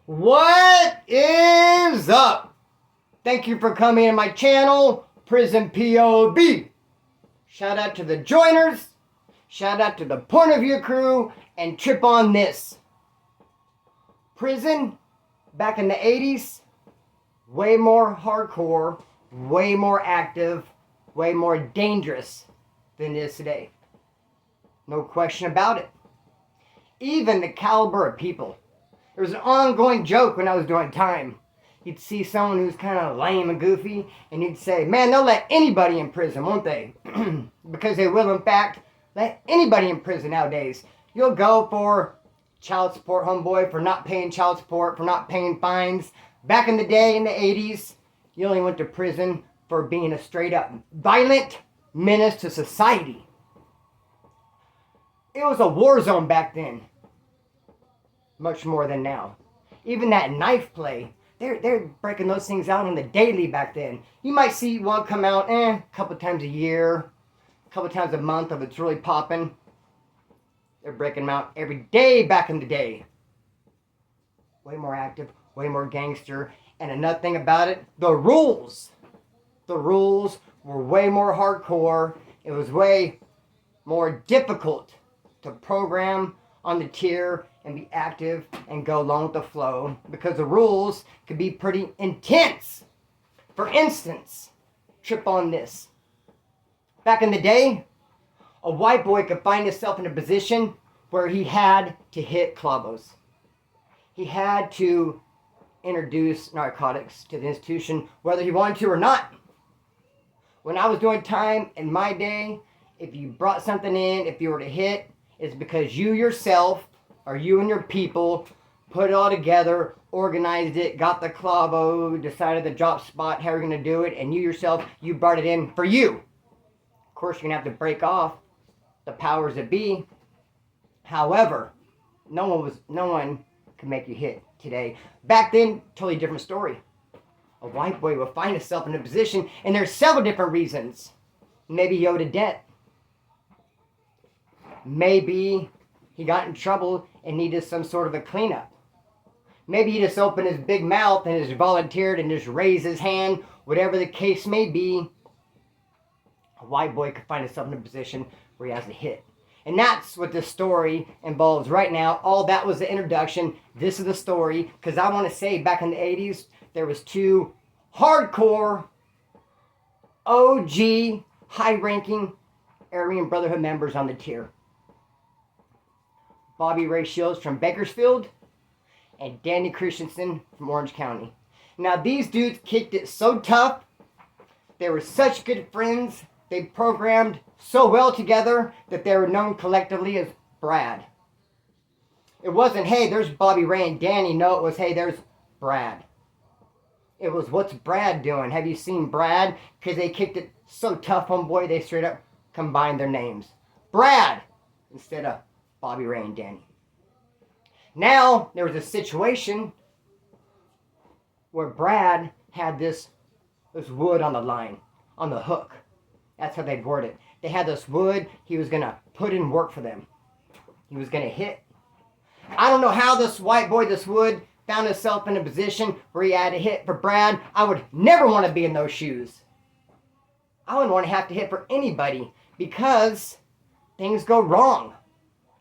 What is up? Thank you for coming to my channel, Prison POV. Shout out to the joiners, shout out to the point of view crew, and trip on this. Prison, back in the 80s, way more hardcore, way more active, way more dangerous than it is today. No question about it. Even the caliber of people. There was an ongoing joke when I was doing time. You'd see someone who's kind of lame and goofy, and you'd say, man, they'll let anybody in prison, won't they? Because they will, in fact, let anybody in prison nowadays. You'll go for child support, homeboy, for not paying child support, for not paying fines. Back in the day, in the 80s, you only went to prison for being a straight-up violent menace to society. It was a war zone back then. Much more than now. Even that knife play, they're breaking those things out on the daily back then. You might see one come out a couple times a year, a couple times a month if it's really popping. They're breaking them out every day back in the day. Way more active, way more gangster. And another thing about it, the rules. The rules were way more hardcore. It was way more difficult to program on the tier and be active and go along with the flow, because the rules could be pretty intense. For instance, trip on this. Back in the day, a white boy could find himself in a position where he had to hit clavos. He had to introduce narcotics to the institution, whether he wanted to or not. When I was doing time in my day, if you brought something in, if you were to hit, it's because you yourself, or you and your people, put it all together, organized it, got the clavo, decided the drop spot, how you're going to do it, and you yourself, you brought it in for you. Of course, you're going to have to break off the powers that be. However, no one can make you hit today. Back then, totally different story. A white boy will find himself in a position, and there's several different reasons. Maybe he owed a debt. Maybe he got in trouble and needed some sort of a cleanup. Maybe he just opened his big mouth and just volunteered and just raised his hand. Whatever the case may be, a white boy could find himself in a position where he has to hit. And that's what this story involves right now. All that was the introduction. This is the story. Because I want to say, back in the 80s, there was two hardcore, OG, high-ranking Aryan Brotherhood members on the tier. Bobby Ray Shields from Bakersfield, and Danny Christensen from Orange County. Now, these dudes kicked it so tough. They were such good friends. They programmed so well together that they were known collectively as Brad. It wasn't, hey, there's Bobby Ray and Danny. No, it was, hey, there's Brad. It was, what's Brad doing? Have you seen Brad? Because they kicked it so tough, homeboy, they straight up combined their names. Brad instead of Bobby Ray and Danny. Now, there was a situation where Brad had this wood on the line, on the hook. That's how they'd word it. They had this wood he was going to put in work for them. He was going to hit. I don't know how this white boy, this wood, found himself in a position where he had to hit for Brad. I would never want to be in those shoes. I wouldn't want to have to hit for anybody because things go wrong.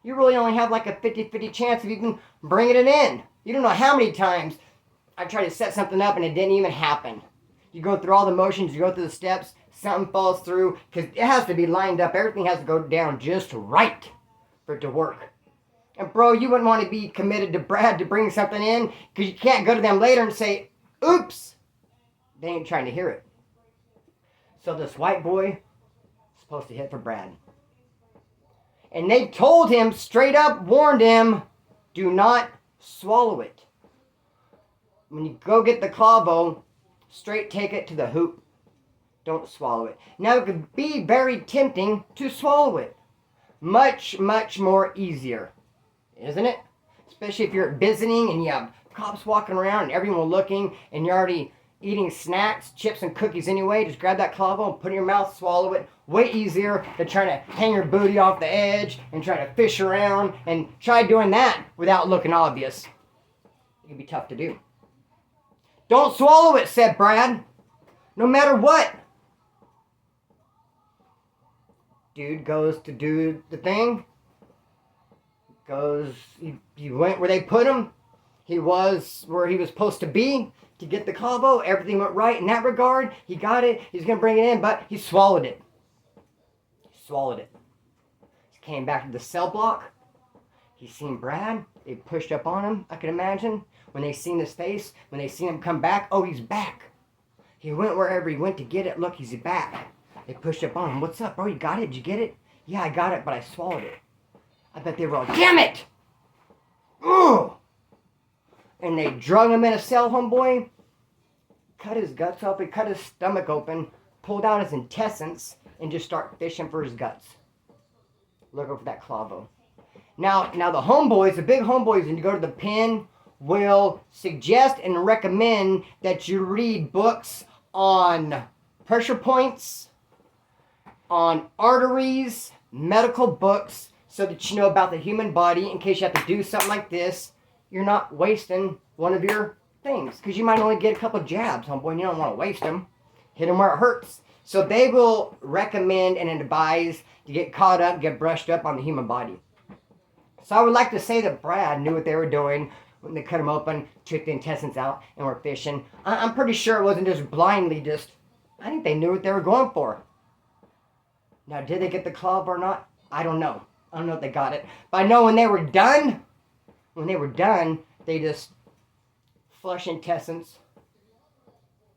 You really only have like a 50-50 chance of even bringing it in. You don't know how many times I tried to set something up and it didn't even happen. You go through all the motions, you go through the steps, something falls through, because it has to be lined up. Everything has to go down just right for it to work. And bro, you wouldn't want to be committed to Brad to bring something in, because you can't go to them later and say, oops, they ain't trying to hear it. So this white boy is supposed to hit for Brad. And they told him, straight up warned him, do not swallow it. When you go get the clavo, straight take it to the hoop. Don't swallow it. Now, it could be very tempting to swallow it. Much, much more easier. Isn't it? Especially if you're visiting and you have cops walking around and everyone looking and you're already eating snacks, chips, and cookies anyway. Just grab that clavo and put it in your mouth, swallow it. Way easier than trying to hang your booty off the edge and try to fish around and try doing that without looking obvious. It can be tough to do. Don't swallow it, said Brad. No matter what. Dude goes to do the thing. He went where they put him. He was where he was supposed to be to get the combo. Everything went right in that regard. He got it. He's going to bring it in, but he swallowed it. He came back to the cell block. He seen Brad. They pushed up on him, I can imagine. When they seen his face, when they seen him come back, oh, he's back. He went wherever he went to get it. Look, he's back. They pushed up on him. What's up, bro? You got it? Did you get it? Yeah, I got it, but I swallowed it. I bet they were all, damn it! Ugh! And they drug him in a cell, homeboy. Cut his guts open, cut his stomach open, pulled out his intestines, and just start fishing for his guts. Looking for that clavo. Now the homeboys, the big homeboys, when you go to the pen, will suggest and recommend that you read books on pressure points, on arteries, medical books, so that you know about the human body in case you have to do something like this. You're not wasting one of your things, because you might only get a couple of jabs, homeboy, and you don't want to waste them. Hit them where it hurts. So they will recommend and advise to get caught up, get brushed up on the human body. So I would like to say that Brad knew what they were doing when they cut him open, took the intestines out, and were fishing. I'm pretty sure it wasn't just blindly I think they knew what they were going for. Now, did they get the club or not? I don't know. I don't know if they got it. But I know when they were done, they just flush intestines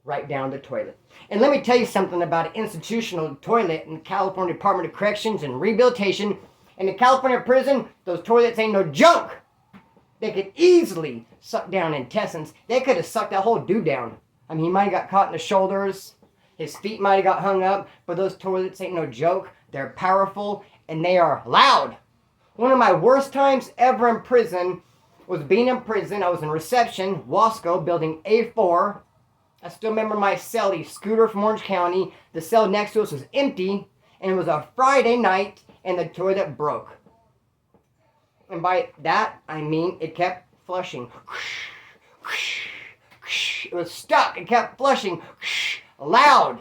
right down the toilet. And let me tell you something about an institutional toilet in the California Department of Corrections and Rehabilitation. In the California prison, those toilets ain't no joke. They could easily suck down intestines. They could have sucked that whole dude down. I mean, he might have got caught in the shoulders. His feet might have got hung up. But those toilets ain't no joke. They're powerful and they are loud. One of my worst times ever in prison was being in prison. I was in reception, Wasco, building A4. I still remember my cellie, Scooter from Orange County. The cell next to us was empty. And it was a Friday night. And the toilet broke. And by that, I mean it kept flushing. It was stuck. It kept flushing. Loud.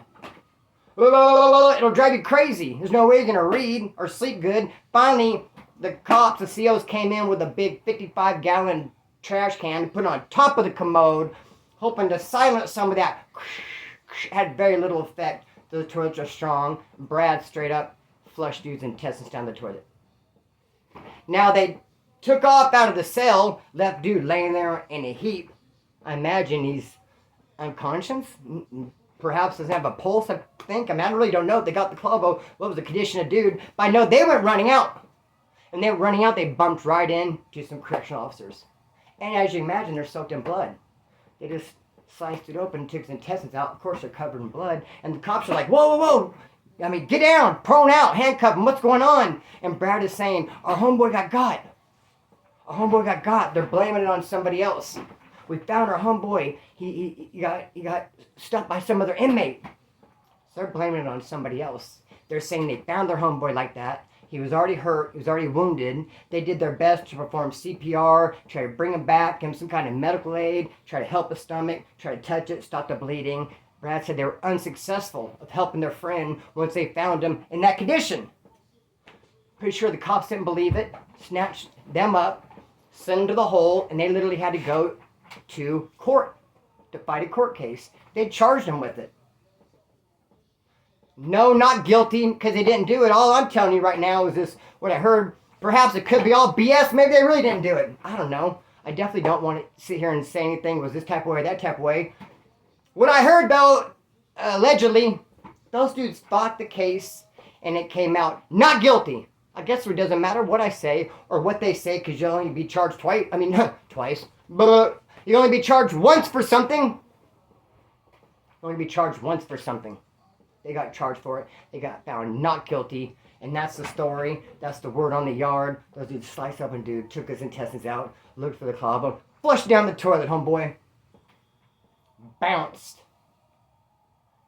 It'll drive you crazy. There's no way you're going to read or sleep good. Finally, the cops, the COs came in with a big 55-gallon trash can to put on top of the commode, hoping to silence some of that. Had very little effect. The toilets are strong. Brad straight up flushed dude's intestines down the toilet. Now they took off out of the cell, left dude laying there in a heap. I imagine he's unconscious. Perhaps doesn't have a pulse, I think. I mean, I really don't know if they got the clavo. What was the condition of dude? But I know they went running out. And they were running out, they bumped right in to some correctional officers. And as you imagine, they're soaked in blood. They just sliced it open and took his intestines out. Of course, they're covered in blood. And the cops are like, whoa, whoa, whoa. I mean, get down, prone out, handcuff him, what's going on? And Brad is saying, our homeboy got got. Our homeboy got got. They're blaming it on somebody else. We found our homeboy. He got stuck by some other inmate. So they're blaming it on somebody else. They're saying they found their homeboy like that. He was already hurt. He was already wounded. They did their best to perform CPR, try to bring him back, give him some kind of medical aid, try to help the stomach, try to touch it, stop the bleeding. Brad said they were unsuccessful of helping their friend once they found him in that condition. Pretty sure the cops didn't believe it, snatched them up, sent them to the hole, and they literally had to go to court to fight a court case. They charged them with it. No, not guilty, because they didn't do it. All I'm telling you right now is this, what I heard. Perhaps it could be all BS. Maybe they really didn't do it. I don't know. I definitely don't want to sit here and say anything was this type of way, that type of way. What I heard, though, allegedly, those dudes fought the case, and it came out not guilty. I guess it doesn't matter what I say or what they say, because you'll only be charged twice. I mean, twice. But you'll only be charged once for something. You'll only be charged once for something. They got charged for it. They got found not guilty. And that's the story. That's the word on the yard. Those dudes sliced up and dude took his intestines out, looked for the clavo, flushed down the toilet, homeboy. Bounced.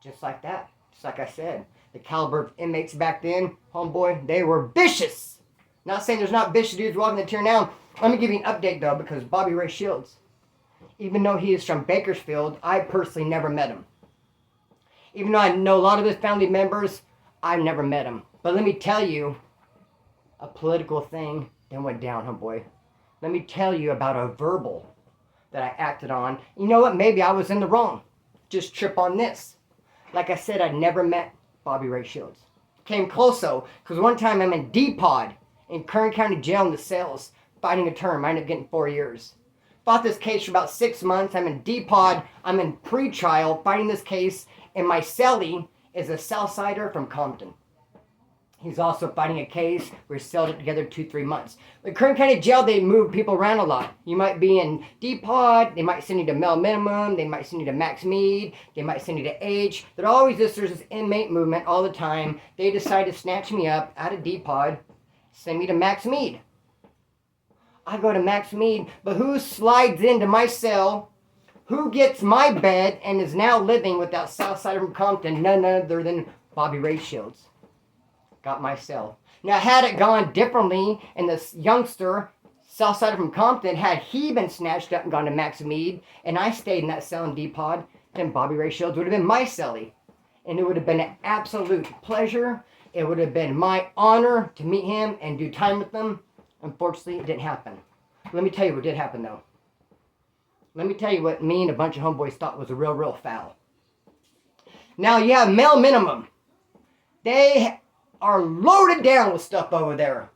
Just like that. Just like I said. The caliber of inmates back then, homeboy, they were vicious. Not saying there's not vicious dudes walking the tier now. Let me give you an update, though, because Bobby Ray Shields, Even though he is from Bakersfield, I personally never met him. Even though I know a lot of his family members, I've never met him. But let me tell you, a political thing that went down, homeboy. Let me tell you about a verbal that I acted on. You know what? Maybe I was in the wrong. Just trip on this. Like I said, I'd never met Bobby Ray Shields. Came close though, because one time I'm in D-Pod in Kern County Jail in the cells, fighting a term. I ended up getting 4 years. Fought this case for about 6 months. I'm in D-Pod. I'm in pre-trial fighting this case. And my cellie is a Southsider from Compton. He's also fighting a case. We're celled together 2-3 months. In Kern County Jail, they move people around a lot. You might be in D-Pod. They might send you to Mel Minimum. They might send you to Max Mead. They might send you to H. There's this inmate movement all the time. They decide to snatch me up out of D-Pod, send me to Max Mead. I go to Max Mead, but who slides into my cell? Who gets my bed and is now living with that Southsider from Compton? None other than Bobby Ray Shields. Got my cell. Now, had it gone differently, and this youngster, Southsider from Compton, had he been snatched up and gone to Max Mead, and I stayed in that cell in D-Pod, then Bobby Ray Shields would have been my cellie. And it would have been an absolute pleasure. It would have been my honor to meet him and do time with him. Unfortunately, it didn't happen. Let me tell you what did happen, though. Let me tell you what me and a bunch of homeboys thought was a real foul. Now, you have Mel Minimum. They are loaded down with stuff over there.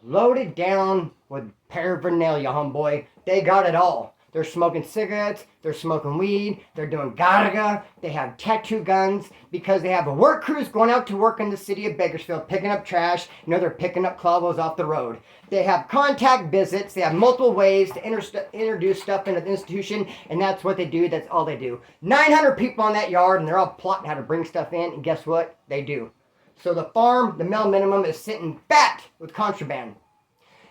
Loaded down with paraphernalia, homeboy. They got it all. They're smoking cigarettes. They're smoking weed. They're doing garaga. They have tattoo guns because they have a work crews going out to work in the city of Bakersfield picking up trash. You know, they're picking up clavos off the road. They have contact visits. They have multiple ways to introduce stuff into the institution, and that's what they do. That's all they do. 900 people on that yard, and they're all plotting how to bring stuff in, and guess what? They do. So the farm, the Mel Minimum, is sitting fat with contraband.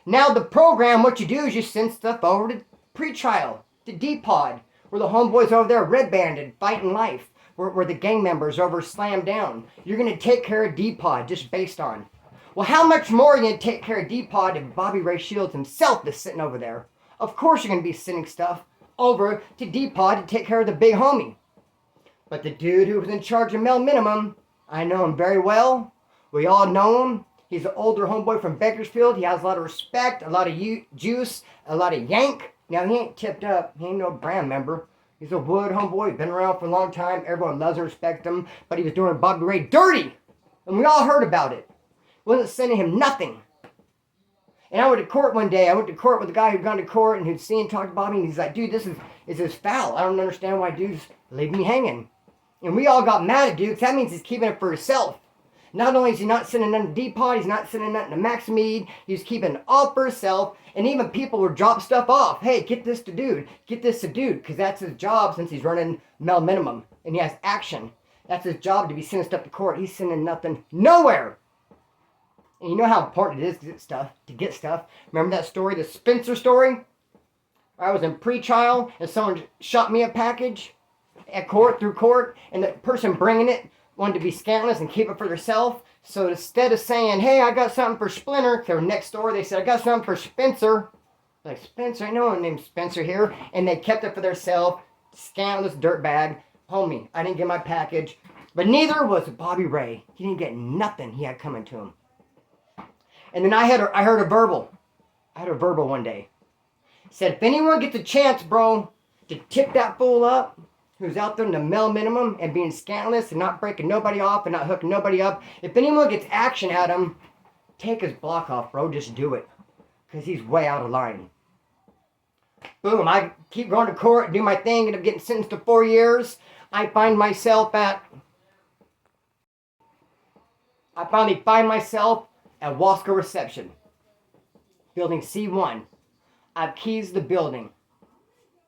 Now the program, what you do is you send stuff over to pre-trial, to D-Pod, where the homeboys over there red-banded, fighting life, where the gang members over slammed down. You're going to take care of D-Pod just based on. Well, how much more are you going to take care of D-Pod if Bobby Ray Shields himself is sitting over there? Of course you're going to be sending stuff over to D-Pod to take care of the big homie. But the dude who was in charge of Mel Minimum, I know him very well. We all know him. He's an older homeboy from Bakersfield. He has a lot of respect, a lot of juice, a lot of yank. Now, he ain't tipped up. He ain't no brand member. He's a wood homeboy. Been around for a long time. Everyone loves and respects him. But he was doing Bobby Ray dirty. And we all heard about it. Wasn't sending him nothing. And I went to court one day. I went to court with a guy who'd gone to court and who'd seen and talked to Bobby. And he's like, dude, this is foul. I don't understand why dudes leave me hanging. And we all got mad at dude because that means he's keeping it for himself. Not only is he not sending nothing to D-Pod, he's not sending nothing to Max Mead. He's keeping it all for himself. And even people would drop stuff off. Hey, get this to dude. Get this to dude. Because that's his job since he's running Mel Minimum. And he has action. That's his job to be sending stuff to court. He's sending nothing nowhere. And you know how important it is to get stuff. Remember that story, the Spencer story? I was in pre-trial and someone shot me a package at court, through court. And the person bringing it wanted to be scandalous and keep it for themselves. So instead of saying, hey, I got something for Splinter, they were next door, they said, I got something for Spencer. Like, Spencer, I know one named Spencer here. And they kept it for themselves. Scandalous dirtbag. Homie, I didn't get my package. But neither was Bobby Ray. He didn't get nothing he had coming to him. And then I heard a verbal. I heard a verbal one day. Said, if anyone gets a chance, bro, to tip that fool up, who's out there in the Mel Minimum and being scandalous and not breaking nobody off and not hooking nobody up. If anyone gets action at him, take his block off, bro. Just do it. Because he's way out of line. Boom. I keep going to court, do my thing, end up getting sentenced to 4 years. I finally find myself at Wasco Reception. Building C1. I have keys to the building.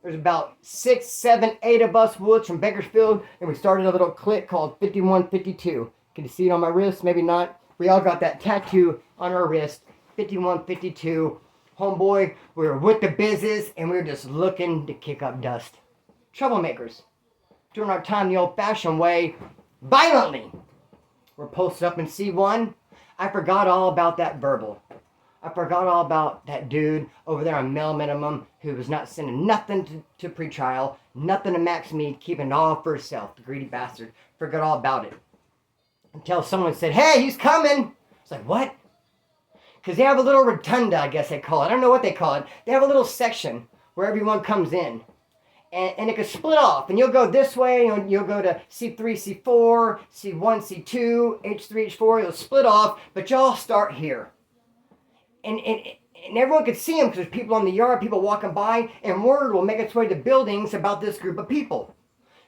There's about 6, 7, 8 of us woods from Bakersfield, and we started a little clique called 5152. Can you see it on my wrist? Maybe not. We all got that tattoo on our wrist. 5152. Homeboy, we were with the business, and we were just looking to kick up dust. Troublemakers. Doing our time the old-fashioned way, violently. We're posted up in C1. I forgot all about that verbal. I forgot all about that dude over there on male minimum who was not sending nothing to pretrial, nothing to max me, keeping it all for himself, the greedy bastard. Forgot all about it. Until someone said, hey, he's coming. It's like, what? Because they have a little rotunda, I guess they call it. I don't know what they call it. They have a little section where everyone comes in. And it can split off. And you'll go this way. You'll go to C3, C4, C1, C2, H3, H4. You'll split off. But y'all start here. And everyone can see them because there's people on the yard, people walking by. And word will make its way to buildings about this group of people.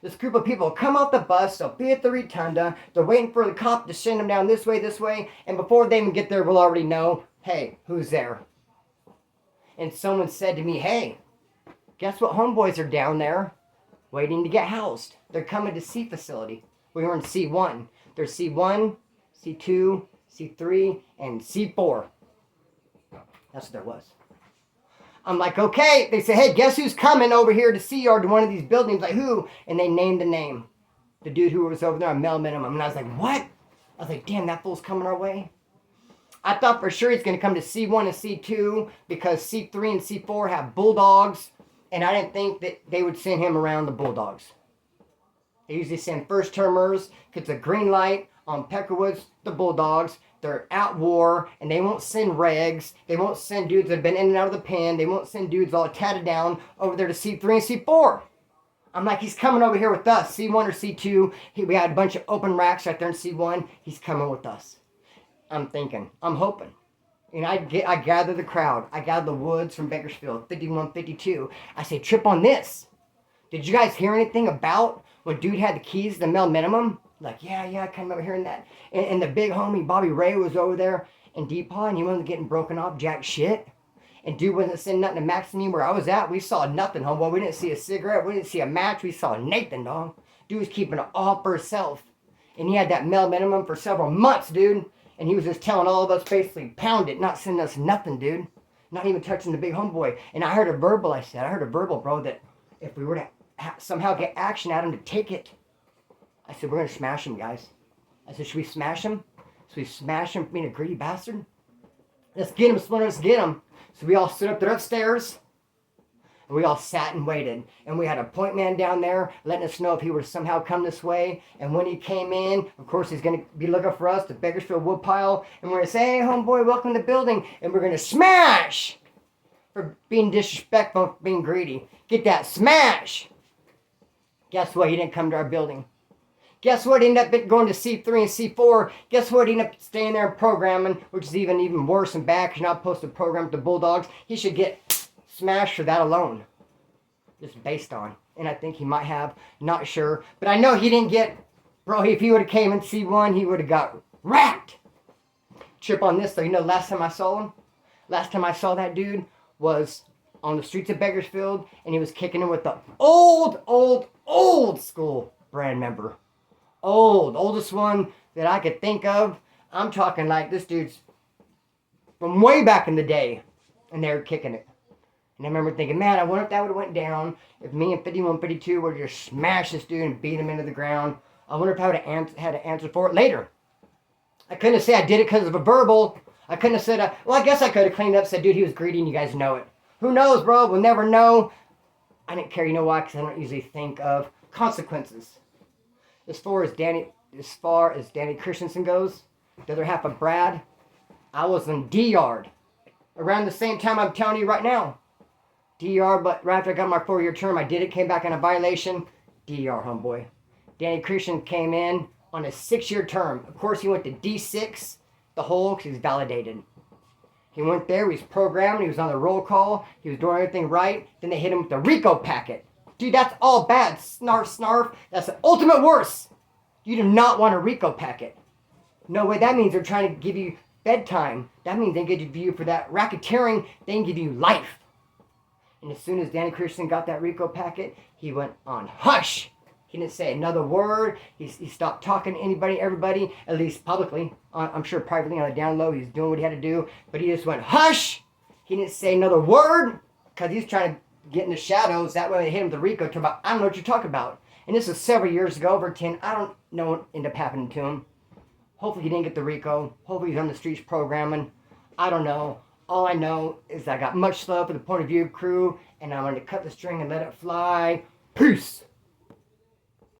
This group of people come off the bus, they'll be at the rotunda, they're waiting for the cop to send them down this way, and before they even get there, we'll already know, hey, who's there? And someone said to me, hey, guess what homeboys are down there waiting to get housed? They're coming to C facility. We were in C1. There's C1, C2, C3, and C4. That's what there was. I'm like, okay. They say, hey, guess who's coming over here to see you or to one of these buildings? Like, who? And they named the name. The dude who was over there on male minimum. And I was like, what? I was like, damn, that fool's coming our way. I thought for sure he's going to come to C1 and C2 because C3 and C4 have bulldogs. And I didn't think that they would send him around the bulldogs. They usually send first-termers because the green light on Peckerwoods, the bulldogs. They're at war, and they won't send regs. They won't send dudes that have been in and out of the pen. They won't send dudes all tatted down over there to C3 and C4. I'm like, he's coming over here with us, C1 or C2. We had a bunch of open racks right there in C1. He's coming with us. I'm thinking, I'm hoping. And I gather the crowd. I gather the woods from Bakersfield, 51, 52. I say, trip on this. Did you guys hear anything about when dude had the keys to the male minimum? Like, yeah, I kind of remember hearing that. And the big homie, Bobby Ray, was over there in Depaw, and he wasn't getting broken off jack shit. And dude wasn't sending nothing to Maxine where I was at. We saw nothing, homeboy. We didn't see a cigarette. We didn't see a match. We saw Nathan, dog. Dude was keeping it all for himself. And he had that male minimum for several months, dude. And he was just telling all of us basically, pound it, not sending us nothing, dude. Not even touching the big homeboy. And I heard a verbal, I heard a verbal, bro, that if we were to somehow get action at him to take it, I said, we're going to smash him, guys. I said, should we smash him? Should we smash him for being a greedy bastard? Let's get him, Splinter, let's get him. So we all stood up there upstairs, and we all sat and waited. And we had a point man down there letting us know if he were to somehow come this way. And when he came in, of course, he's going to be looking for us, the Bakersfield Woodpile. And we're going to say, hey, homeboy, welcome to the building. And we're going to smash for being disrespectful, for being greedy. Get that smash. Guess what? He didn't come to our building. Guess what? He ended up going to C3 and C4. Guess what? He ended up staying there and programming, which is even worse and bad because you're not supposed to program with the Bulldogs. He should get smashed for that alone. Just based on. And I think he might have. Not sure. But I know he didn't get... Bro, if he would have came in C1, he would have got wrapped. Trip on this, though. You know, last time I saw him? Last time I saw that dude was on the streets of Bakersfield. And he was kicking him with the old school brand member. Oldest one that I could think of. I'm talking like this dude's from way back in the day. And they were kicking it. And I remember thinking, man, I wonder if that would have went down. If me and 51, 52 would have just smashed this dude and beat him into the ground. I wonder if I would have had to answer for it later. I couldn't have said I did it because of a verbal. I couldn't have said, well, I guess I could have cleaned up and said, dude, he was greedy and you guys know it. Who knows, bro? We'll never know. I didn't care. You know why? Because I don't usually think of consequences. As far as Danny Christensen goes, the other half of Brad, I was in D-Yard. Around the same time I'm telling you right now. D-Yard, but right after I got my 4-year term, I did it, came back on a violation. D-Yard, homeboy. Danny Christensen came in on a 6-year term. Of course, he went to D6, the whole, because he was validated. He went there, he was programming, he was on the roll call, he was doing everything right. Then they hit him with the RICO packet. Dude, that's all bad. Snarf. That's the ultimate worst. You do not want a RICO packet. No way. That means they're trying to give you bedtime. That means they give you for that racketeering, they can give you life. And as soon as Danny Christensen got that RICO packet, he went on hush. He didn't say another word. He stopped talking to anybody, everybody, at least publicly. I'm sure privately on the down low, he's doing what he had to do. But he just went hush. He didn't say another word because he's trying to get in the shadows. That way they hit him with the RICO. Talk about, I don't know what you're talking about. And this was several years ago, over 10. I don't know what ended up happening to him. Hopefully he didn't get the RICO. Hopefully he's on the streets programming. I don't know. All I know is I got much love for the Point of View crew, and I'm going to cut the string and let it fly. Peace!